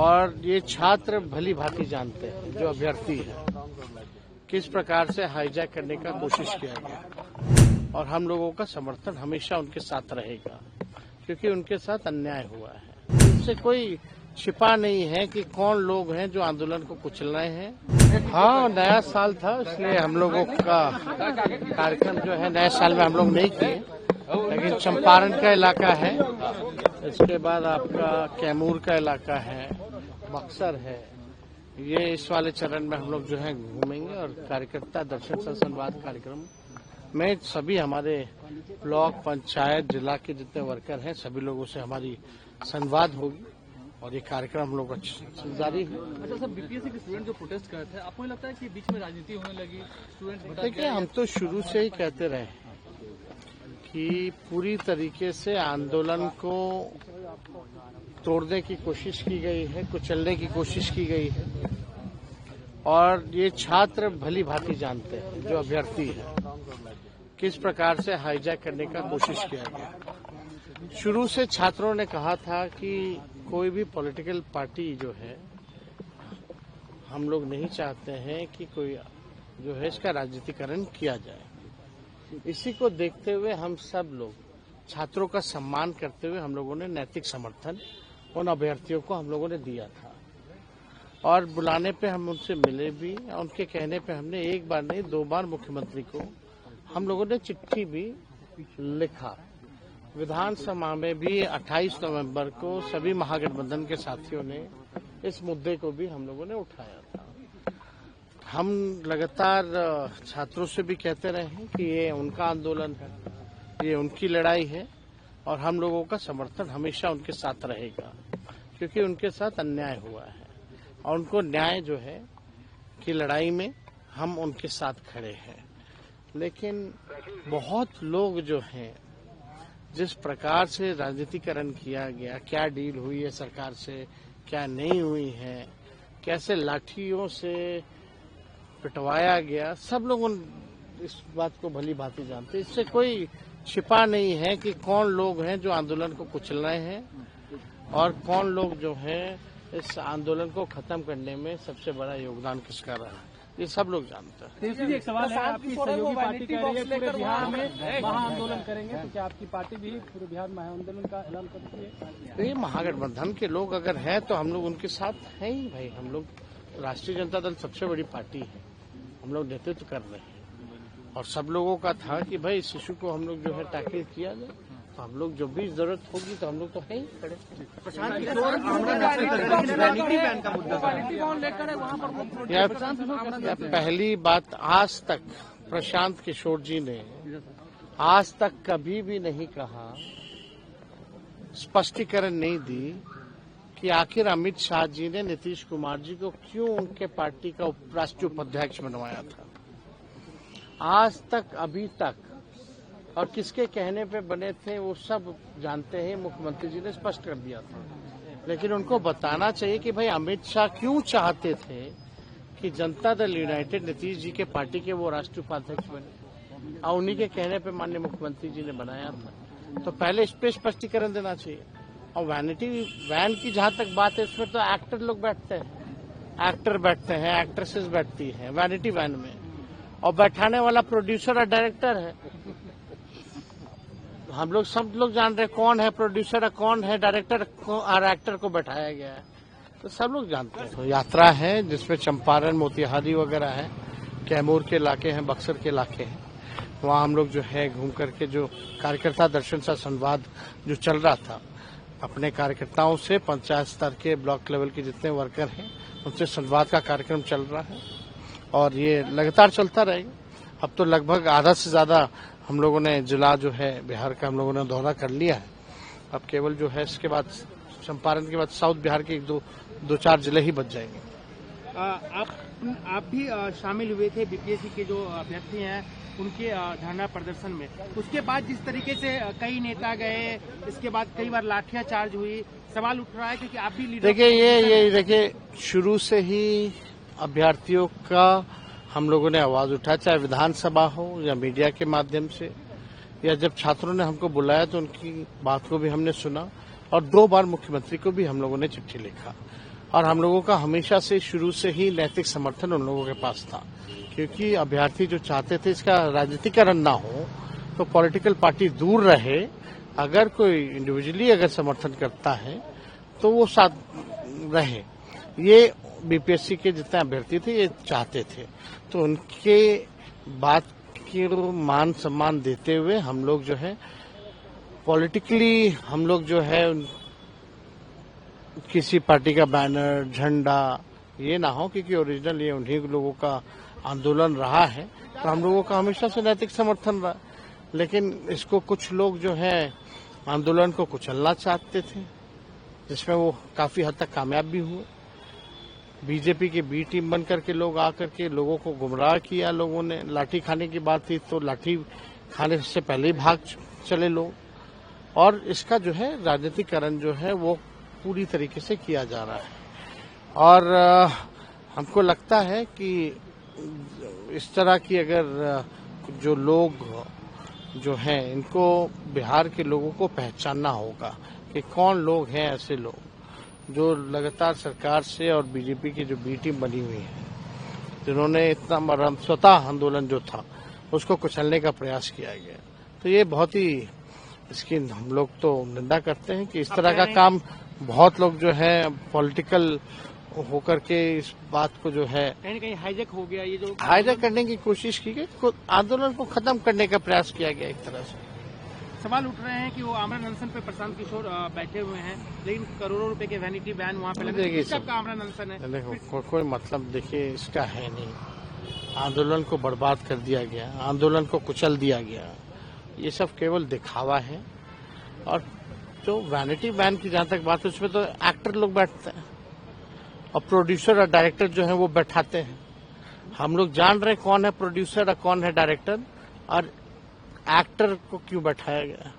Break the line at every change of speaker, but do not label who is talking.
और ये छात्र भली भांति जानते हैं जो अभ्यर्थी है किस प्रकार से हाईजैक करने का कोशिश किया गया, और हम लोगों का समर्थन हमेशा उनके साथ रहेगा क्योंकि उनके साथ अन्याय हुआ है। इससे कोई छिपा नहीं है कि कौन लोग हैं जो आंदोलन को कुचल रहे हैं। हाँ, नया साल था इसलिए हम लोगों का कार्यक्रम जो है नए साल में हम लोग नहीं किए, लेकिन चंपारण का इलाका है, इसके बाद आपका कैमूर का इलाका है, बक्सर है, ये इस वाले चरण में हम लोग जो है घूमेंगे और कार्यकर्ता दर्शन सह संवाद कार्यक्रम में सभी हमारे ब्लॉक, पंचायत, जिला के जितने वर्कर हैं सभी लोगों से हमारी संवाद होगी और ये कार्यक्रम हम लोग जारी है।
अच्छा सर, बीपीएससी के स्टूडेंट जो प्रोटेस्ट कर रहे थे, आपको लगता है कि बीच में राजनीति होने लगी? स्टूडेंट
देखिए, हम तो शुरू से ही कहते रहे कि पूरी तरीके से आंदोलन को तोड़ने की कोशिश की गई है, कुचलने की कोशिश की गई है, और ये छात्र भली भांति जानते हैं जो अभ्यर्थी है किस प्रकार से हाईजैक करने का कोशिश किया गया। शुरू से छात्रों ने कहा था कि कोई भी पॉलिटिकल पार्टी जो है, हम लोग नहीं चाहते हैं कि कोई जो है इसका राजनीतिकरण किया जाए। इसी को देखते हुए हम सब लोग छात्रों का सम्मान करते हुए हम लोगों ने नैतिक समर्थन उन अभ्यर्थियों को हम लोगों ने दिया था, और बुलाने पे हम उनसे मिले भी, उनके कहने पे हमने एक बार नहीं 2 बार मुख्यमंत्री को हम लोगों ने चिट्ठी भी लिखा। विधानसभा में भी 28 नवंबर को सभी महागठबंधन के साथियों ने इस मुद्दे को भी हम लोगों ने उठाया था। हम लगातार छात्रों से भी कहते रहे हैं कि ये उनका आंदोलन है, ये उनकी लड़ाई है, और हम लोगों का समर्थन हमेशा उनके साथ रहेगा क्योंकि उनके साथ अन्याय हुआ है, और उनको न्याय जो है की लड़ाई में हम उनके साथ खड़े हैं। लेकिन बहुत लोग जो हैं, जिस प्रकार से राजनीतिकरण किया गया, क्या डील हुई है सरकार से, क्या नहीं हुई है, कैसे लाठियों से पिटवाया गया, सब लोग इस बात को भली भांति जानते हैं। इससे कोई छिपा नहीं है कि कौन लोग हैं जो आंदोलन को कुचल रहे हैं और कौन लोग जो हैं इस आंदोलन को खत्म करने में सबसे बड़ा योगदान किसका रहा है, ये सब लोग जानते हैं।
एक सवाल है, आपकी सहयोगी पार्टी कह रही है पूरे बिहार में महाआंदोलन करेंगे, तो क्या आपकी पार्टी भी पूरे बिहार में महाआंदोलन का ऐलान करती है?
ये महागठबंधन के लोग अगर हैं तो हम लोग उनके साथ हैं ही भाई। हम लोग राष्ट्रीय जनता दल सबसे बड़ी पार्टी है, हम लोग नेतृत्व कर रहे हैं, और सब लोगों का था कि भाई इस इशू को हम लोग जो है टैकल किया जाए, तो हम लोग जो भी जरूरत होगी तो हम लोग तो है ही खड़े। पहली बात, आज तक प्रशांत किशोर जी ने आज तक कभी भी नहीं कहा, स्पष्टीकरण नहीं दी कि आखिर अमित शाह जी ने नीतीश कुमार जी को क्यों उनके पार्टी का राष्ट्रीय उपाध्यक्ष बनवाया था। आज तक, अभी तक, और किसके कहने पे बने थे वो सब जानते हैं, मुख्यमंत्री जी ने स्पष्ट कर दिया था। लेकिन उनको बताना चाहिए कि भाई अमित शाह क्यों चाहते थे कि जनता दल यूनाइटेड नीतीश जी के पार्टी के वो राष्ट्रीय उपाध्यक्ष बने, और उन्हीं के कहने पे माननीय मुख्यमंत्री जी ने बनाया था। तो पहले इस पे स्पष्टीकरण देना चाहिए। और वैनिटी वैन की जहां तक बात है, इसमें तो एक्टर लोग बैठते हैं, एक्टर बैठते हैं, एक्ट्रेसेस बैठती हैं वैनिटी वैन में, और बैठाने वाला प्रोड्यूसर और डायरेक्टर है। हम लोग सब लोग जान रहे कौन है प्रोड्यूसर, कौन है डायरेक्टर, और एक्टर को बैठाया गया है, तो सब लोग जानते हैं। तो यात्रा है जिसमें चंपारण, मोतिहारी वगैरह है, कैमूर के इलाके हैं, बक्सर के इलाके हैं, वहाँ हम लोग जो है घूम करके जो कार्यकर्ता दर्शन सह संवाद जो चल रहा था, अपने कार्यकर्ताओं से पंचायत स्तर के, ब्लॉक लेवल के जितने वर्कर हैं उनसे संवाद का कार्यक्रम चल रहा है, और ये लगातार चलता रहेगा। अब तो लगभग आधा से ज्यादा हम लोगों ने जिला जो है बिहार का हम लोगों ने दौरा कर लिया है। अब केवल जो है इसके बाद चंपारण के बाद साउथ बिहार के 2-4 जिले ही बच जाएंगे।
आप भी शामिल हुए थे बीपीएससी के जो अभ्यर्थी हैं उनके धरना प्रदर्शन में। उसके बाद जिस तरीके से कई नेता गए, इसके बाद कई बार लाठियां चार्ज हुई, सवाल उठ रहा है क्योंकि आप भी लीडर।
देखिए शुरू से ही अभ्यर्थियों का हम लोगों ने आवाज उठाया, चाहे विधानसभा हो या मीडिया के माध्यम से, या जब छात्रों ने हमको बुलाया तो उनकी बात को भी हमने सुना, और 2 बार मुख्यमंत्री को भी हम लोगों ने चिट्ठी लिखा। और हम लोगों का हमेशा से शुरू से ही नैतिक समर्थन उन लोगों के पास था, क्योंकि अभ्यर्थी जो चाहते थे इसका राजनीतिकरण ना हो, तो पॉलिटिकल पार्टी दूर रहे। अगर कोई इंडिविजुअली अगर समर्थन करता है तो वो साथ रहे, ये बीपीएससी के जितने अभ्यर्थी थे ये चाहते थे। तो उनके बात की मान सम्मान देते हुए हम लोग जो है पॉलिटिकली हम लोग जो है किसी पार्टी का बैनर झंडा ये ना हो, क्योंकि ओरिजिनल ये उन्हीं लोगों का आंदोलन रहा है, तो हम लोगों का हमेशा से नैतिक समर्थन रहा। लेकिन इसको कुछ लोग जो है आंदोलन को कुचलना चाहते थे, जिसमें वो काफी हद तक कामयाब भी हुए। बीजेपी की बी टीम बनकर के लोग आकर के लोगों को गुमराह किया। लोगों ने लाठी खाने की बात थी तो लाठी खाने से पहले ही भाग चले लोग, और इसका जो है राजनीतिकरण जो है वो पूरी तरीके से किया जा रहा है। और हमको लगता है कि इस तरह की अगर जो लोग जो हैं इनको बिहार के लोगों को पहचानना होगा कि कौन लोग हैं ऐसे लोग जो लगातार सरकार से और बीजेपी की जो बी टीम बनी हुई है, जिन्होंने इतना स्वतः आंदोलन जो था उसको कुचलने का प्रयास किया गया। तो ये बहुत ही इसकी हम लोग तो निंदा करते हैं कि इस तरह का काम बहुत लोग जो है पॉलिटिकल होकर के इस बात को जो है
कहीं न कहीं हाईजैक हो गया। ये जो
हाईजैक करने की कोशिश की गई, आंदोलन को खत्म करने का प्रयास किया गया। एक तरह से
सवाल उठ रहे हैं कि वो आमरण अनशन पे प्रशांत किशोर बैठे हुए हैं, लेकिन करोड़ों रुपए के वैनिटी बैन वहाँ पे लगे। किस टाइप का आमरण अनशन है?
देखो कोई मतलब देखिए इसका है नहीं। आंदोलन को बर्बाद कर दिया गया, आंदोलन को कुचल दिया गया, ये सब केवल दिखावा है। और जो वैनिटी बैन की जहां तक बात है उसमें तो एक्टर लोग बैठते हैं और प्रोड्यूसर और डायरेक्टर जो है वो बैठाते हैं। हम लोग जान रहे हैं कौन है प्रोड्यूसर और कौन है डायरेक्टर, और एक्टर को क्यों बैठाया गया।